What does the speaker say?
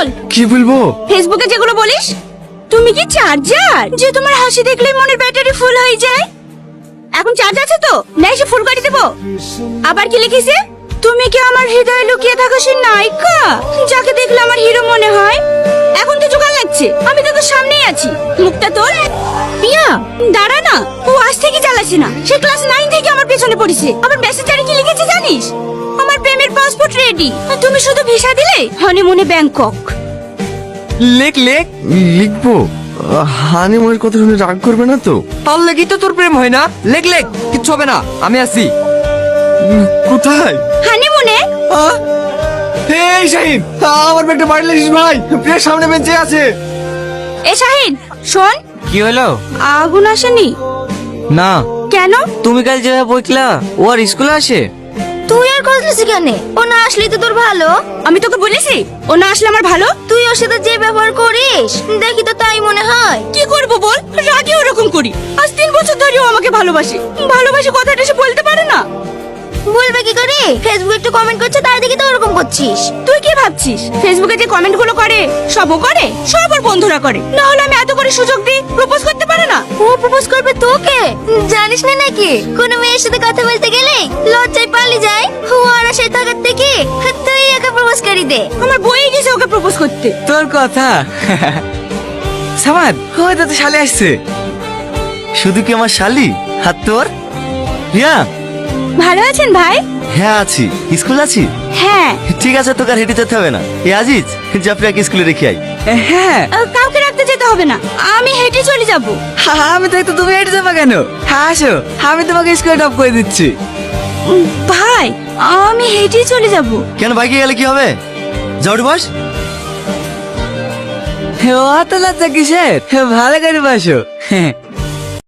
বল। কি বলবো? ফেসবুকে যেগুলো বলিস। তুমি কি চার্জার যে তোমার হাসি দেখলেই মনের ব্যাটারি ফুল হয়ে যায়? এখন চার্জ আছে তো, না এসে ফুল করে দেবো? আবার কি লিখেছে? তুমি কি আমার হৃদয়ে লুকিয়ে থাকা সেই নায়িকা যাকে দেখলে আমার হিরো মনে হয়? এখন তো জোগাড় লাগছে, আমি তো তোর সামনেই আছি। মুখটা তোর। পিয়া দাঁড়া না, ও আজ থেকে চালাচ্ছে না, সে ক্লাস 9 থেকে আমার পেছনে পড়েছে। আবার মেসেঞ্জারে কি লিখেছে জানিস? আমার প্রেমের পাসপোর্ট রেডি, তুমি শুধু ভিসা দিলে হনিমুনে ব্যাংকক। লেখ লেখ। লিখবো। হানিমুনের কথা শুনে রাগ করবে না তো? তার লেগেই তো তোর প্রেম হয় না। লেখ লেখ, কিচ্ছু হবে না, আমি আছি। কোথায়? হানিমুনে। এই শাহিন, আমার ব্যাগটা বাড়ি লিখিস ভাই, প্রিয়ার সামনে বেঞ্চে আছে। এ শাহিন শোন। কি হলো? আগুন আসেনি না। কেন? তুমি কাল যেভাবে বইকলা ও আর স্কুলে আসে? তুই আর কজলিসি কেন? ও না আসলে তো তোর ভালো। আমি তোকে বলেছি ও না আসলে আমার ভালো? তুই ওর সাথে যে ব্যবহার করিস দেখি তো তাই মনে হয়। কি করব বল, রাগে ওরকম করি। আজ 3 বছর ধরে ও আমাকে ভালোবাসে। ভালোবাসে কথাটা সে বলতে পারে না। বলবে কি করে? ফেসবুকে একটু কমেন্ট করছে তাই দেখি তো ওরকম করছিস। তুই কি ভাবছিস ফেসবুকে যে কমেন্ট গুলো করে সবও করে? সব ওর বন্ধুরা করে, না হলে আমি এত করে সুযোগ দিই প্রপোজ করতে পারে না। ও প্রপোজ করবে তোকে? জানিস না নাকি কোনো মেয়ের সাথে কথা বলতে গেলে লজ্জায় পালিয়ে যায়। ও আর আশায় থাকার থেকে তুই একা প্রপোজ করি দে। আমার বই গেছে ওকে প্রপোজ করতে। তোর কথা। সামাদ, হয়তো তো শালি আসছে। শুধু কি আমার শালি? হাত তোর। রিয়া। ভালো আছেন ভাই? হ্যাঁ আছি, স্কুল আছি। হ্যাঁ। ঠিক আছে, তোকে আর হেঁটে যেতে হবে না। এ আজিজ, যা প্রিয়াকে স্কুলে রেখে আই। হ্যাঁ। কাউকে রাখতে যেতে হবে না, আমি হেঁটে চলে যাব। আমি তাই তো, তুমি হেঁটে যাবা কেন? হ্যাঁ আসো, আমি তোমাকে স্কুলে ড্রপ করে দিচ্ছি। ভাই আমি হেঁটে চলে যাব। কেন, বাইকে গেলে কি হবে? যাও উঠে বস। অত লজ্জা কিসের? ভালো করে বসো।